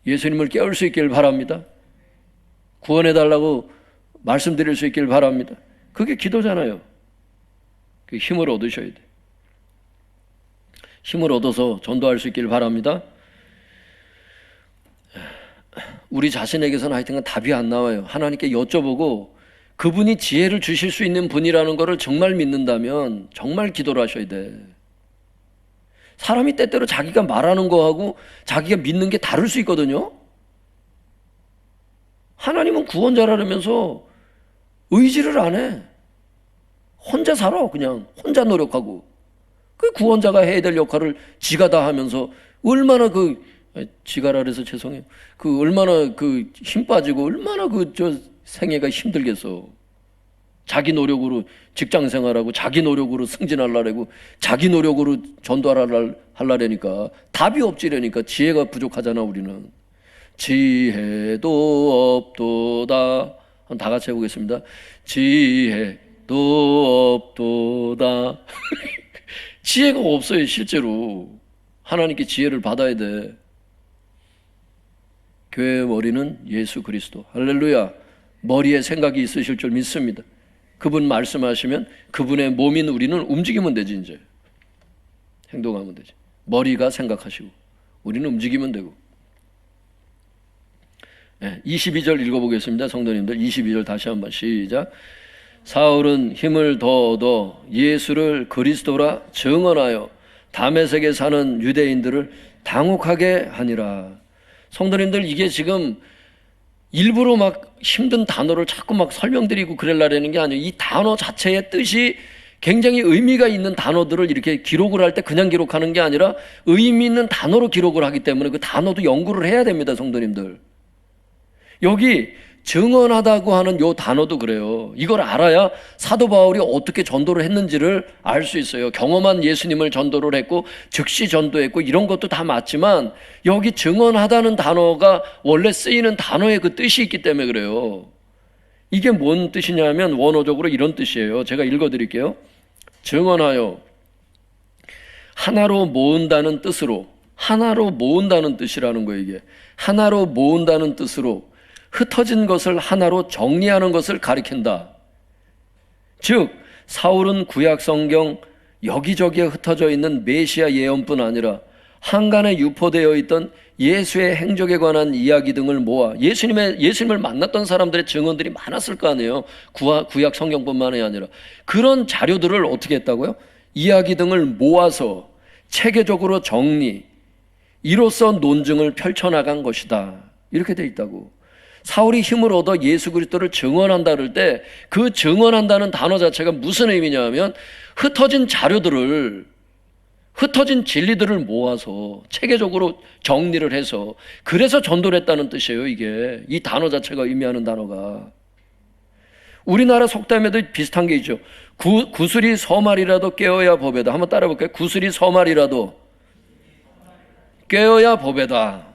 예수님을 깨울 수 있길 바랍니다. 구원해달라고 말씀드릴 수 있길 바랍니다. 그게 기도잖아요. 그 힘을 얻으셔야 돼. 힘을 얻어서 전도할 수 있길 바랍니다. 우리 자신에게서는 하여튼 답이 안 나와요. 하나님께 여쭤보고 그분이 지혜를 주실 수 있는 분이라는 것을 정말 믿는다면 정말 기도를 하셔야 돼. 사람이 때때로 자기가 말하는 거하고 자기가 믿는 게 다를 수 있거든요. 하나님은 구원자라면서 의지를 안 해. 혼자 살아. 그냥 혼자 노력하고. 그 구원자가 해야 될 역할을 지가 다 하면서 얼마나 지가라 그래서 죄송해요. 얼마나 힘 빠지고 얼마나 생애가 힘들겠어. 자기 노력으로 직장 생활하고 자기 노력으로 승진하려고 자기 노력으로 전도하려니까 답이 없지라니까. 지혜가 부족하잖아. 우리는 지혜도 없도다. 한번 다 같이 해보겠습니다. 지혜도 없도다. 지혜가 없어요. 실제로 하나님께 지혜를 받아야 돼. 교회의 머리는 예수 그리스도. 할렐루야. 머리에 생각이 있으실 줄 믿습니다. 그분 말씀하시면 그분의 몸인 우리는 움직이면 되지. 이제 행동하면 되지. 머리가 생각하시고 우리는 움직이면 되고. 22절 읽어보겠습니다. 성도님들 22절 다시 한번 시작. 사울은 힘을 더 얻어 예수를 그리스도라 증언하여 다메섹에 사는 유대인들을 당혹하게 하니라. 성도님들, 이게 지금 일부러 막 힘든 단어를 자꾸 막 설명드리고 그러려는 게 아니에요. 이 단어 자체의 뜻이 굉장히 의미가 있는 단어들을 이렇게 기록을 할 때 그냥 기록하는 게 아니라 의미 있는 단어로 기록을 하기 때문에 그 단어도 연구를 해야 됩니다. 성도님들, 여기 증언하다고 하는 요 단어도 그래요. 이걸 알아야 사도 바울이 어떻게 전도를 했는지를 알 수 있어요. 경험한 예수님을 전도를 했고 즉시 전도했고 이런 것도 다 맞지만 여기 증언하다는 단어가 원래 쓰이는 단어의 그 뜻이 있기 때문에 그래요. 이게 뭔 뜻이냐면 원어적으로 이런 뜻이에요. 제가 읽어드릴게요. 증언하여 하나로 모은다는 뜻으로, 하나로 모은다는 뜻이라는 거예요. 이게 하나로 모은다는 뜻으로 흩어진 것을 하나로 정리하는 것을 가리킨다. 즉 사울은 구약 성경 여기저기에 흩어져 있는 메시아 예언뿐 아니라 한간에 유포되어 있던 예수의 행적에 관한 이야기 등을 모아 예수님을 만났던 사람들의 증언들이 많았을 거 아니에요. 구약 성경뿐만이 아니라 그런 자료들을 어떻게 했다고요? 이야기 등을 모아서 체계적으로 정리, 이로써 논증을 펼쳐나간 것이다. 이렇게 돼 있다고. 사울이 힘을 얻어 예수 그리스도를 증언한다 그럴 때 그 증언한다는 단어 자체가 무슨 의미냐 하면 흩어진 자료들을, 흩어진 진리들을 모아서 체계적으로 정리를 해서 그래서 전도를 했다는 뜻이에요. 이게 이 단어 자체가 의미하는 단어가. 우리나라 속담에도 비슷한 게 있죠. 구슬이 서말이라도 깨어야 법에다. 한번 따라 볼까요? 구슬이 서말이라도 깨어야 법에다.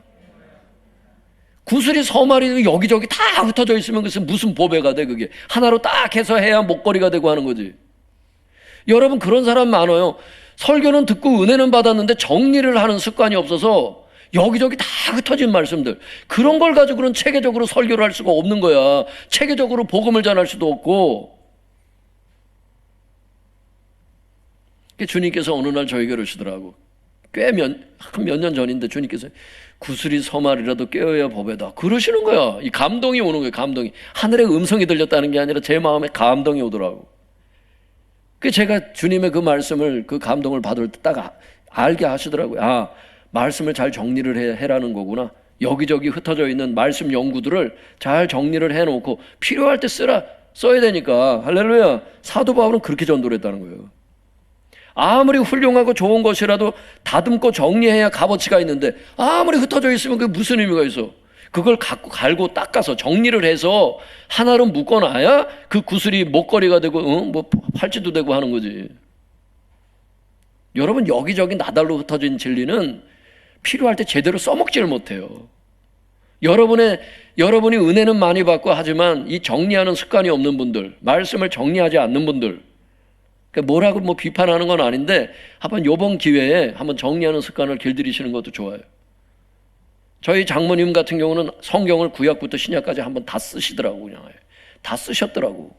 구슬이 서말이 여기저기 다 흩어져 있으면 그것이 무슨 보배가 돼? 그게 하나로 딱 해서 해야 목걸이가 되고 하는 거지. 여러분, 그런 사람 많아요. 설교는 듣고 은혜는 받았는데 정리를 하는 습관이 없어서 여기저기 다 흩어진 말씀들, 그런 걸 가지고는 체계적으로 설교를 할 수가 없는 거야. 체계적으로 복음을 전할 수도 없고. 주님께서 어느 날 저에게 그러시더라고. 꽤 몇 년 전인데 주님께서 구슬이 서말이라도 깨어야 법에다 그러시는 거야. 이 감동이 오는 거예요. 감동이. 하늘의 음성이 들렸다는 게 아니라 제 마음에 감동이 오더라고. 그 제가 주님의 그 말씀을, 그 감동을 받을 때 딱 알게 하시더라고요. 아, 말씀을 잘 정리를 해라는 거구나. 여기저기 흩어져 있는 말씀 연구들을 잘 정리를 해놓고 필요할 때 써야 되니까. 할렐루야. 사도 바울은 그렇게 전도를 했다는 거예요. 아무리 훌륭하고 좋은 것이라도 다듬고 정리해야 값어치가 있는데 아무리 흩어져 있으면 그게 무슨 의미가 있어? 그걸 갖고 갈고 닦아서 정리를 해서 하나로 묶어놔야 그 구슬이 목걸이가 되고 뭐 팔찌도 되고 하는 거지. 여러분, 여기저기 나달로 흩어진 진리는 필요할 때 제대로 써먹지를 못해요. 여러분이 은혜는 많이 받고 하지만 이 정리하는 습관이 없는 분들, 말씀을 정리하지 않는 분들, 뭐라고 비판하는 건 아닌데 한번 요번 기회에 한번 정리하는 습관을 길들이시는 것도 좋아요. 저희 장모님 같은 경우는 성경을 구약부터 신약까지 한번 다 쓰시더라고. 그냥 다 쓰셨더라고.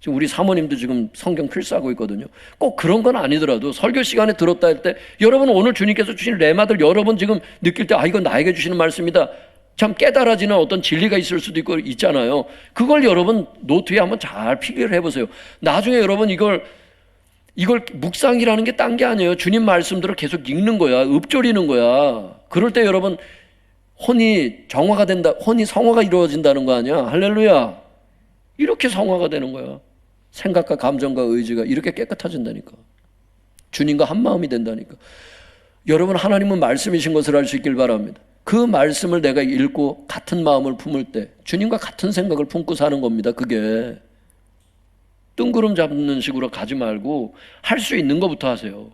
지금 우리 사모님도 지금 성경 필사하고 있거든요. 꼭 그런 건 아니더라도 설교 시간에 들었다 할 때 여러분, 오늘 주님께서 주신 레마들 여러분 지금 느낄 때 이건 나에게 주시는 말씀이다, 참 깨달아지는 어떤 진리가 있을 수도 있고 있잖아요. 그걸 여러분 노트에 한번 잘 필기를 해보세요. 나중에 여러분 이걸 묵상이라는 게 딴 게 아니에요. 주님 말씀들을 계속 읽는 거야. 읊조리는 거야. 그럴 때 여러분 혼이 정화가 된다, 혼이 성화가 이루어진다는 거 아니야. 할렐루야. 이렇게 성화가 되는 거야. 생각과 감정과 의지가 이렇게 깨끗해진다니까. 주님과 한 마음이 된다니까. 여러분, 하나님은 말씀이신 것을 알 수 있길 바랍니다. 그 말씀을 내가 읽고 같은 마음을 품을 때 주님과 같은 생각을 품고 사는 겁니다. 그게 뜬구름 잡는 식으로 가지 말고 할 수 있는 것부터 하세요.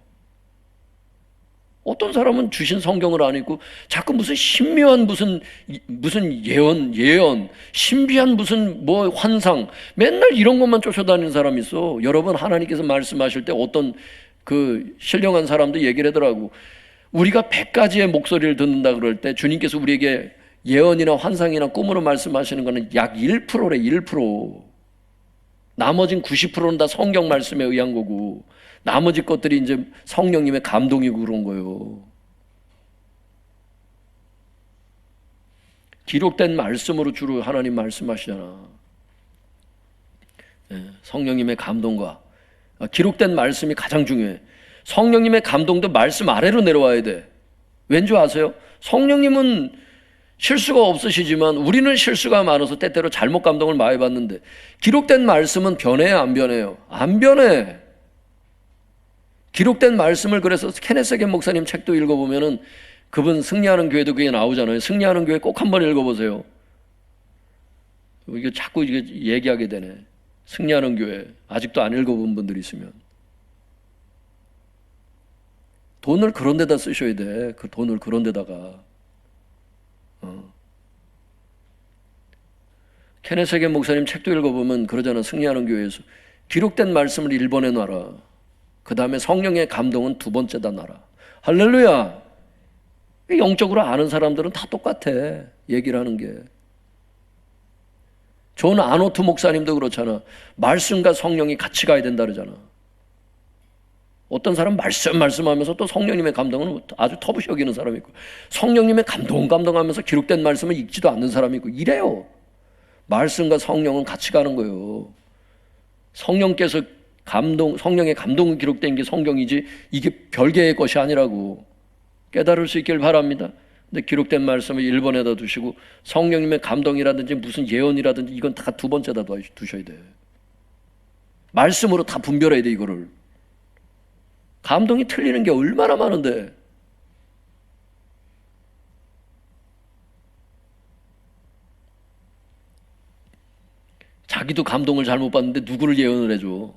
어떤 사람은 주신 성경을 안 읽고 자꾸 무슨 신묘한 무슨 예언, 신비한 무슨 뭐 환상, 맨날 이런 것만 쫓아다니는 사람이 있어. 여러분, 하나님께서 말씀하실 때 어떤 그 신령한 사람도 얘기를 하더라고. 우리가 100가지의 목소리를 듣는다 그럴 때 주님께서 우리에게 예언이나 환상이나 꿈으로 말씀하시는 거는 약 1%래, 1%. 나머진 90%는 다 성경 말씀에 의한 거고, 나머지 것들이 이제 성령님의 감동이고 그런 거예요. 기록된 말씀으로 주로 하나님 말씀하시잖아. 성령님의 감동과 기록된 말씀이 가장 중요해. 성령님의 감동도 말씀 아래로 내려와야 돼. 왠지 아세요? 성령님은 실수가 없으시지만 우리는 실수가 많아서 때때로 잘못 감동을 많이 받는데, 기록된 말씀은 변해요, 안 변해요? 안 변해. 기록된 말씀을, 그래서 케네스겐 목사님 책도 읽어보면은 그분 승리하는 교회도 그게 나오잖아요. 승리하는 교회 꼭 한번 읽어보세요. 이게 자꾸 이게 얘기하게 되네. 승리하는 교회 아직도 안 읽어본 분들이 있으면 돈을 그런 데다 쓰셔야 돼. 그 돈을 그런 데다가. 케네스겐 목사님 책도 읽어보면 그러잖아. 승리하는 교회에서 기록된 말씀을 1번에 놔라. 그 다음에 성령의 감동은 2번째다 놔라. 할렐루야. 영적으로 아는 사람들은 다 똑같아. 얘기를 하는 게. 존 아노트 목사님도 그렇잖아. 말씀과 성령이 같이 가야 된다 그러잖아. 어떤 사람 말씀하면서 또 성령님의 감동은 아주 터부시 여기는 사람이 있고, 성령님의 감동하면서 기록된 말씀을 읽지도 않는 사람이 있고, 이래요. 말씀과 성령은 같이 가는 거예요. 성령께서 성령의 감동이 기록된 게 성경이지 이게 별개의 것이 아니라고 깨달을 수 있길 바랍니다. 근데 기록된 말씀을 1번에다 두시고 성령님의 감동이라든지 무슨 예언이라든지 이건 다 2번째다 두셔야 돼. 말씀으로 다 분별해야 돼. 이거를. 감동이 틀리는 게 얼마나 많은데. 자기도 감동을 잘못 받는데 누구를 예언을 해줘.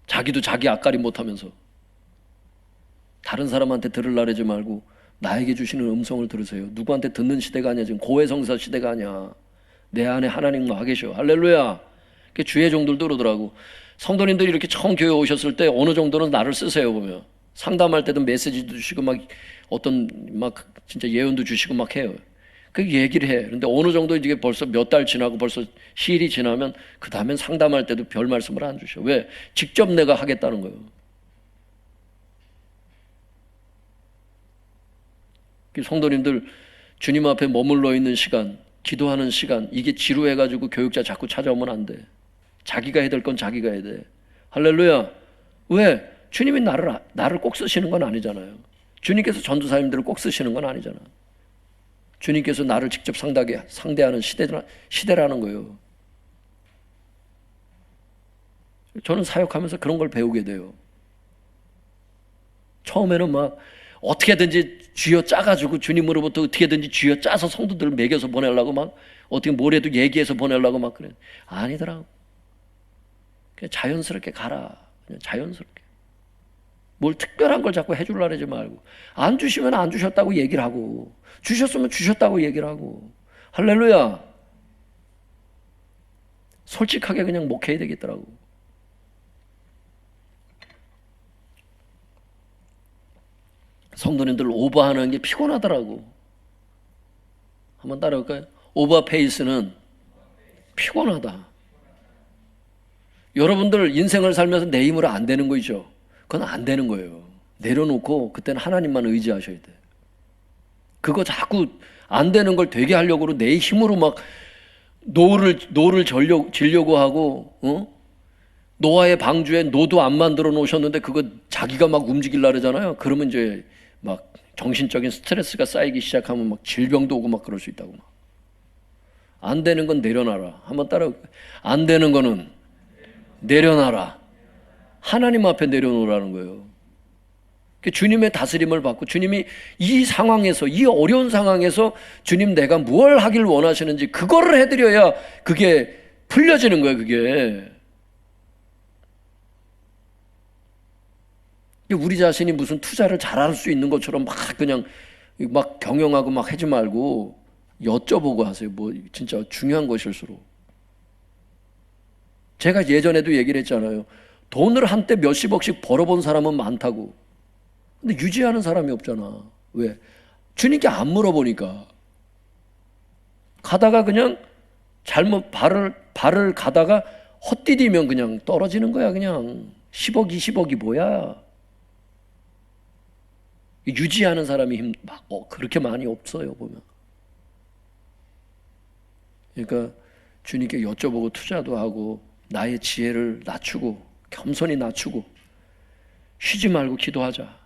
자기도 자기 앞가림 못하면서. 다른 사람한테 들으려 하지 말고 나에게 주시는 음성을 들으세요. 누구한테 듣는 시대가 아니야. 지금 고해성사 시대가 아니야. 내 안에 하나님 와 계셔. 할렐루야. 주의 종들도 그러더라고. 성도님들이 이렇게 처음 교회 오셨을 때 어느 정도는 나를 쓰세요. 보면 상담할 때도 메시지도 주시고 막 어떤 막 진짜 예언도 주시고 막 해요. 그 얘기를 해. 그런데 어느 정도 이게 벌써 몇 달 지나고 벌써 시일이 지나면 그 다음엔 상담할 때도 별 말씀을 안 주셔. 왜? 직접 내가 하겠다는 거예요. 성도님들 주님 앞에 머물러 있는 시간, 기도하는 시간, 이게 지루해가지고 교육자 자꾸 찾아오면 안 돼. 자기가 해야 될 건 자기가 해야 돼. 할렐루야. 왜? 주님이 나를 꼭 쓰시는 건 아니잖아요. 주님께서 전도사님들을 꼭 쓰시는 건 아니잖아. 주님께서 나를 직접 상대하는 시대라는 거예요. 저는 사역하면서 그런 걸 배우게 돼요. 처음에는 막 어떻게든지 쥐어 짜가지고 주님으로부터 어떻게든지 쥐어 짜서 성도들을 먹여서 보내려고 막 어떻게 뭐래도 얘기해서 보내려고 막 그래. 아니더라고. 그냥 자연스럽게 가라. 그냥 자연스럽게. 뭘 특별한 걸 자꾸 해주려고 하지 말고, 안 주시면 안 주셨다고 얘기를 하고, 주셨으면 주셨다고 얘기를 하고. 할렐루야. 솔직하게 그냥 목회해야 되겠더라고. 성도님들 오버하는 게 피곤하더라고. 한번 따라올까요? 오버 페이스는 피곤하다. 여러분들 인생을 살면서 내 힘으로 안 되는 거죠. 그건 안 되는 거예요. 내려놓고 그때는 하나님만 의지하셔야 돼. 그거 자꾸 안 되는 걸 되게 하려고 내 힘으로 막 노를 지려고 하고, 노아의 방주에 노도 안 만들어 놓으셨는데 그거 자기가 막 움직이려고 그러잖아요. 그러면 이제 막 정신적인 스트레스가 쌓이기 시작하면 막 질병도 오고 막 그럴 수 있다고. 막. 안 되는 건 내려놔라. 한번 따라올까요? 안 되는 거는 내려놔라. 하나님 앞에 내려놓으라는 거예요. 주님의 다스림을 받고 주님이 이 상황에서, 이 어려운 상황에서 주님 내가 뭘 하길 원하시는지 그거를 해드려야 그게 풀려지는 거예요. 그게 우리 자신이 무슨 투자를 잘할 수 있는 것처럼 막 그냥 막 경영하고 막 하지 말고 여쭤보고 하세요. 뭐 진짜 중요한 것일수록. 제가 예전에도 얘기를 했잖아요. 돈을 한때 몇십억씩 벌어본 사람은 많다고. 근데 유지하는 사람이 없잖아. 왜? 주님께 안 물어보니까. 가다가 그냥 잘못 발을 가다가 헛디디면 그냥 떨어지는 거야. 그냥 10억, 20억이 뭐야. 유지하는 사람이 그렇게 많이 없어요, 보면. 그러니까 주님께 여쭤보고 투자도 하고 나의 지혜를 낮추고 겸손히 낮추고 쉬지 말고 기도하자.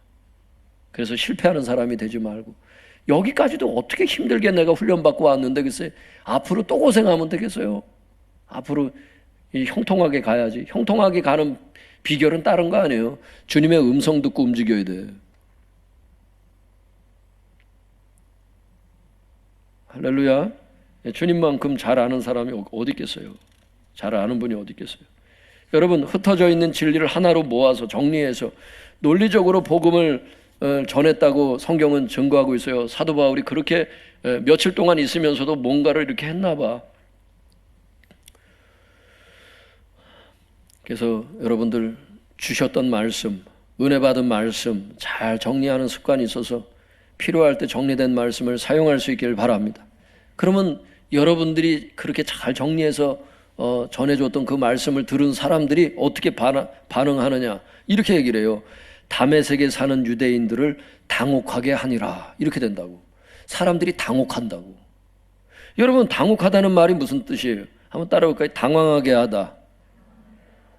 그래서 실패하는 사람이 되지 말고, 여기까지도 어떻게 힘들게 내가 훈련받고 왔는데 글쎄 앞으로 또 고생하면 되겠어요. 앞으로 형통하게 가야지. 형통하게 가는 비결은 다른 거 아니에요. 주님의 음성 듣고 움직여야 돼. 할렐루야. 주님만큼 잘 아는 사람이 어디 있겠어요. 잘 아는 분이 어디 있겠어요. 여러분, 흩어져 있는 진리를 하나로 모아서 정리해서 논리적으로 복음을 전했다고 성경은 증거하고 있어요. 사도 바울이 그렇게 며칠 동안 있으면서도 뭔가를 이렇게 했나 봐. 그래서 여러분들 주셨던 말씀, 은혜 받은 말씀 잘 정리하는 습관이 있어서 필요할 때 정리된 말씀을 사용할 수 있기를 바랍니다. 그러면 여러분들이 그렇게 잘 정리해서 전해줬던 그 말씀을 들은 사람들이 어떻게 반응하느냐, 이렇게 얘기를 해요. 다메섹에 사는 유대인들을 당혹하게 하니라, 이렇게 된다고. 사람들이 당혹한다고. 여러분, 당혹하다는 말이 무슨 뜻이에요? 한번 따라볼까요? 당황하게 하다,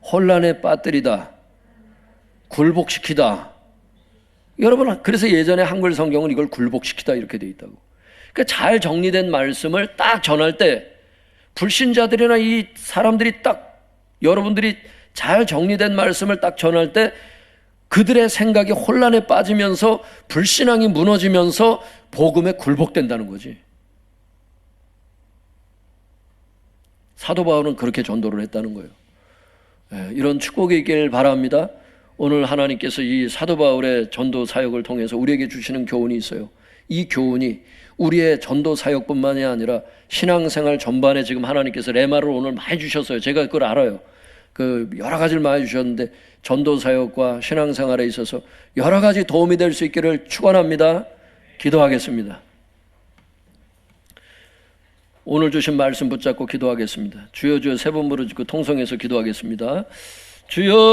혼란에 빠뜨리다, 굴복시키다. 여러분, 그래서 예전에 한글 성경은 이걸 굴복시키다 이렇게 돼 있다고. 그러니까 잘 정리된 말씀을 딱 전할 때 불신자들이나 이 사람들이 딱, 여러분들이 잘 정리된 말씀을 딱 전할 때 그들의 생각이 혼란에 빠지면서 불신앙이 무너지면서 복음에 굴복된다는 거지. 사도 바울은 그렇게 전도를 했다는 거예요. 이런 축복이 있길 바랍니다. 오늘 하나님께서 이 사도 바울의 전도 사역을 통해서 우리에게 주시는 교훈이 있어요. 이 교훈이 우리의 전도 사역뿐만이 아니라 신앙생활 전반에 지금 하나님께서 레마를 오늘 많이 주셨어요. 제가 그걸 알아요. 그 여러 가지를 많이 주셨는데 전도 사역과 신앙생활에 있어서 여러 가지 도움이 될 수 있기를 축원합니다. 기도하겠습니다. 오늘 주신 말씀 붙잡고 기도하겠습니다. 주여 주여 세 번 부르짖고 통성해서 기도하겠습니다. 주여.